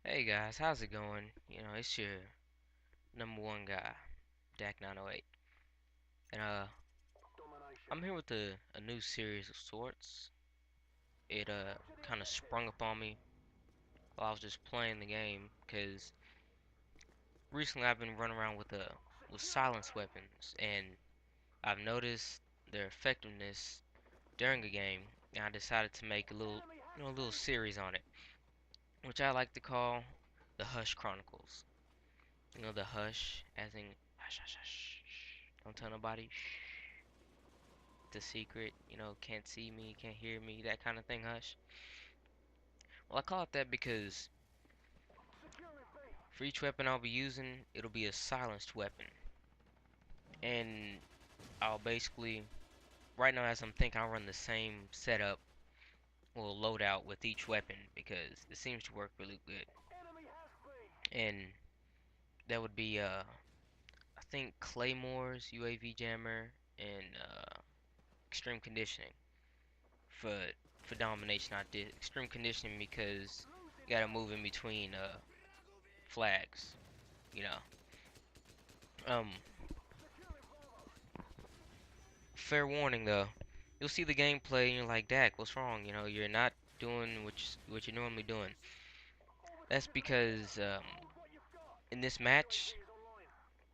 Hey guys, how's it going? It's your number one guy, Dak908. And I'm here with a new series of sorts. It kind of sprung up on me while I was just playing the game because recently I've been running around with silence weapons and I've noticed their effectiveness during a game and I decided to make a little a little series on it, which I like to call the Hush Chronicles. The hush as in hush hush hush. Don't tell nobody. The secret, can't see me, can't hear me, that kind of thing, hush. Well, I call it that because for each weapon I'll be using, it'll be a silenced weapon. And I'll basically, right now as I'm thinking, I'll run the same setup or loadout with each weapon because it seems to work really good. And that would be, I think, Claymore's UAV jammer and extreme conditioning. For for domination, I did extreme conditioning because you gotta move in between flags, you know. Um, Fair warning though, you'll see the gameplay and you're like, Dak, what's wrong? You're not doing what you're normally doing. That's because in this match,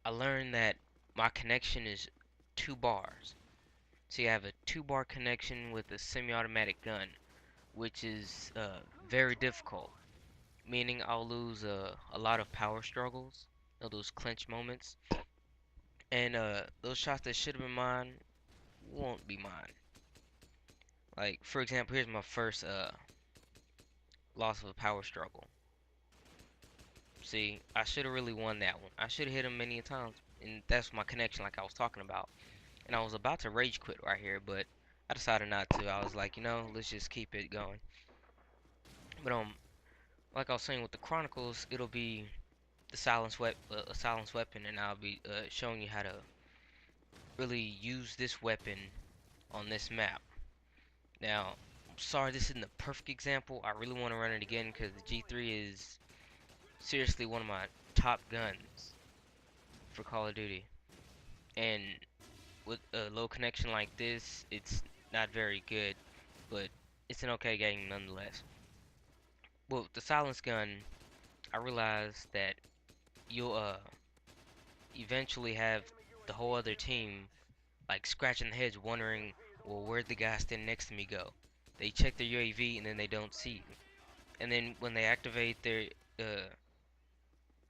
I learned that my connection is 2 bars. So you have a 2 bar connection with a semi-automatic gun, which is very difficult. Meaning I'll lose a lot of power struggles, those clinch moments, and those shots that should have been mine won't be mine. Like, for example, here's my first loss of a power struggle. See, I should have really won that one. I should have hit him many times, and that's my connection, like I was talking about. And I was about to rage quit right here, but I decided not to. I was like, let's just keep it going. But like I was saying with the Chronicles, it'll be a silence weapon, and I'll be showing you how to really use this weapon on this map. Now, I'm sorry this isn't the perfect example. I really want to run it again because the G3 is seriously one of my top guns for Call of Duty. And with a low connection like this, it's not very good, but it's an okay game nonetheless. Well, with the silence gun, I realized that you'll eventually have the whole other team like scratching their heads wondering, well, where'd the guy standing next to me go? They check their UAV and then they don't see you. And then when they activate uh,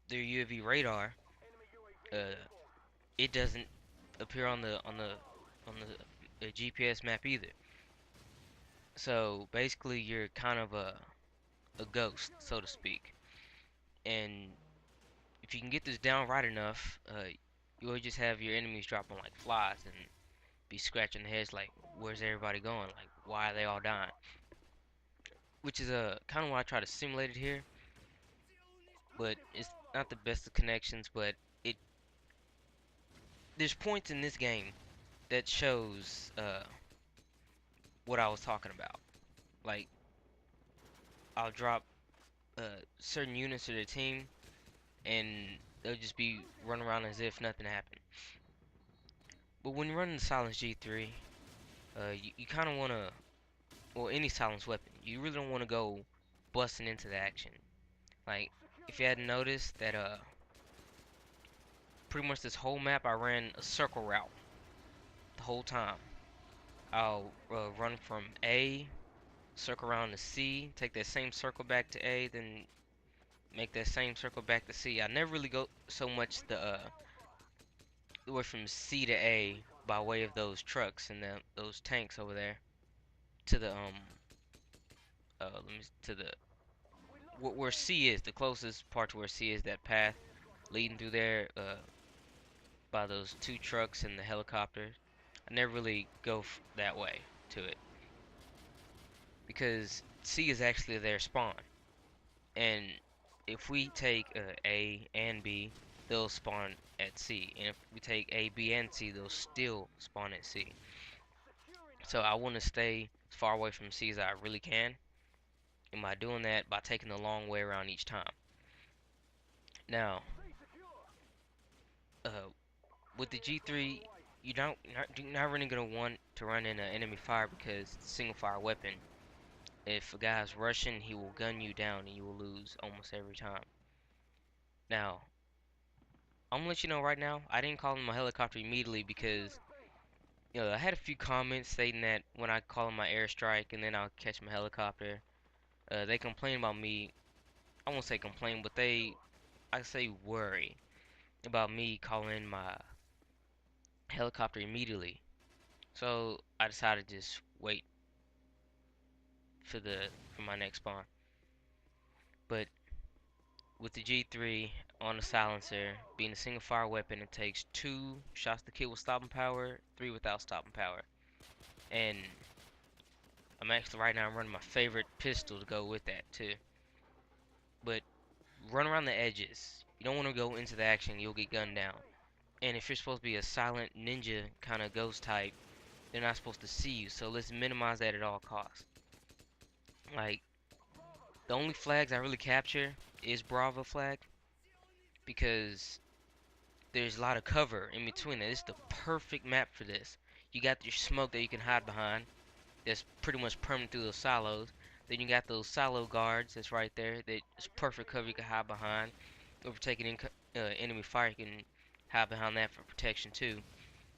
their UAV radar, uh, it doesn't appear on the GPS map either. So basically, you're kind of a ghost, so to speak. And if you can get this down right enough, you'll just have your enemies dropping like flies and be scratching their heads like, where's everybody going? Like, why are they all dying? Which is kind of what I try to simulate it here, but it's not the best of connections. But it there's points in this game that shows what I was talking about. Like, I'll drop certain units to their team, and they'll just be running around as if nothing happened. But when you're running the Silence G3, you kind of want to, well, any silence weapon, you really don't want to go busting into the action. Like, if you hadn't noticed that, pretty much this whole map I ran a circle route the whole time. I'll run from A, circle around to C, take that same circle back to A, then make that same circle back to C. I never really go so much the way from C to A by way of those trucks and those tanks over there to the to the where C is, the closest part to where C is, that path leading through there by those 2 trucks and the helicopter. I never really go that way to it because C is actually their spawn. And if we take A and B, they'll spawn at C. And if we take A, B, and C, they'll still spawn at C. So I want to stay as far away from C as I really can. And by doing that, by taking the long way around each time. Now, uh, with the G3, you're not really gonna want to run in an enemy fire because it's a single fire weapon. If a guy's rushing, he will gun you down and you will lose almost every time. Now, I'm gonna let you know right now, I didn't call in my helicopter immediately because, I had a few comments stating that when I call in my airstrike and then I'll catch my helicopter, they complain about me. I won't say complain, but I say worry about me calling in my helicopter immediately. So I decided to just wait for my next spawn. But with the G3 on the silencer, being a single fire weapon, it takes 2 shots to kill with stopping power, 3 without stopping power. And I'm actually right now I'm running my favorite pistol to go with that too. But run around the edges. You don't want to go into the action, you'll get gunned down. And if you're supposed to be a silent ninja kind of ghost type, they're not supposed to see you. So let's minimize that at all costs. Like, the only flags I really capture is Bravo flag because there's a lot of cover in between it. It's the perfect map for this. You got your smoke that you can hide behind. That's pretty much permanent through those silos. Then you got those silo guards that's right there. That's perfect cover you can hide behind. Overtaking enemy fire, you can hide behind that for protection too.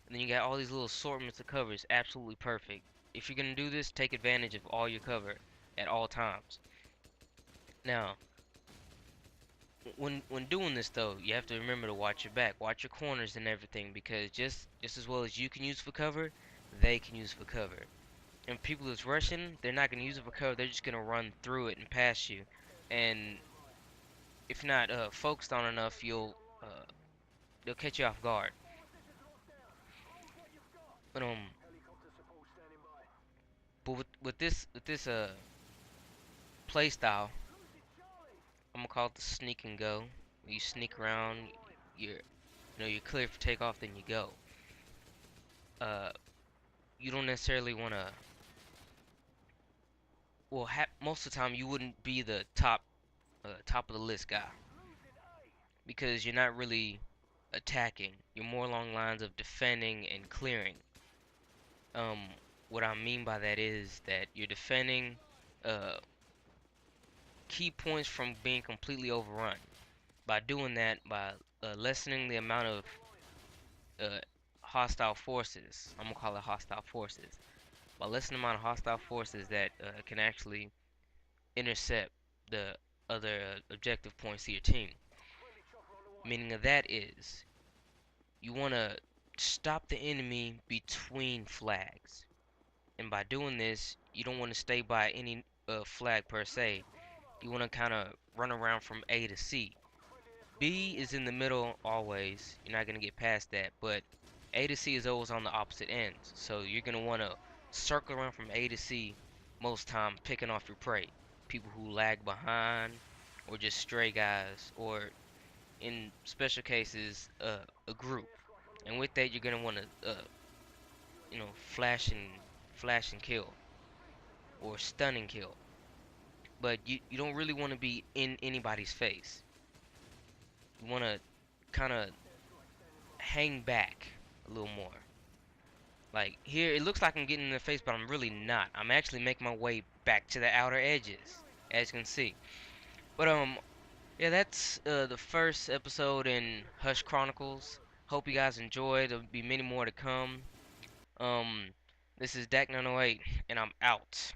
And then you got all these little assortments of covers. Absolutely perfect. If you're gonna do this, take advantage of all your cover at all times. Now, when doing this though, you have to remember to watch your back, watch your corners and everything, because just as well as you can use for cover, they can use for cover. And people that's rushing, they're not gonna use it for cover. They're just gonna run through it and pass you. And if you're not focused on enough, they'll catch you off guard. But with this play style, I'm gonna call it the sneak and go. You sneak around, you're clear for takeoff, then you go. Uh, you don't necessarily wanna. Well, most of the time you wouldn't be the top of the list guy because you're not really attacking. You're more along lines of defending and clearing. Um, what I mean by that is that you're defending uh, key points from being completely overrun. By doing that, by lessening the amount of uh, hostile forces, I'm gonna call it hostile forces. By lessening the amount of hostile forces that can actually intercept the other objective points to your team. Meaning of that is you want to stop the enemy between flags. And by doing this, you don't want to stay by any flag per se. You want to kind of run around from A to C. B is in the middle always. You're not going to get past that. But A to C is always on the opposite ends. So you're going to want to circle around from A to C most time, picking off your prey. People who lag behind, or just stray guys, or in special cases, a group. And with that, you're going to want to, flash and kill, or stun and kill. But you don't really want to be in anybody's face. You want to kind of hang back a little more. Like here, it looks like I'm getting in the face, but I'm really not. I'm actually making my way back to the outer edges, as you can see. But yeah, that's the first episode in Hush Chronicles. Hope you guys enjoyed. There'll be many more to come. Um, this is Dak 908, and I'm out.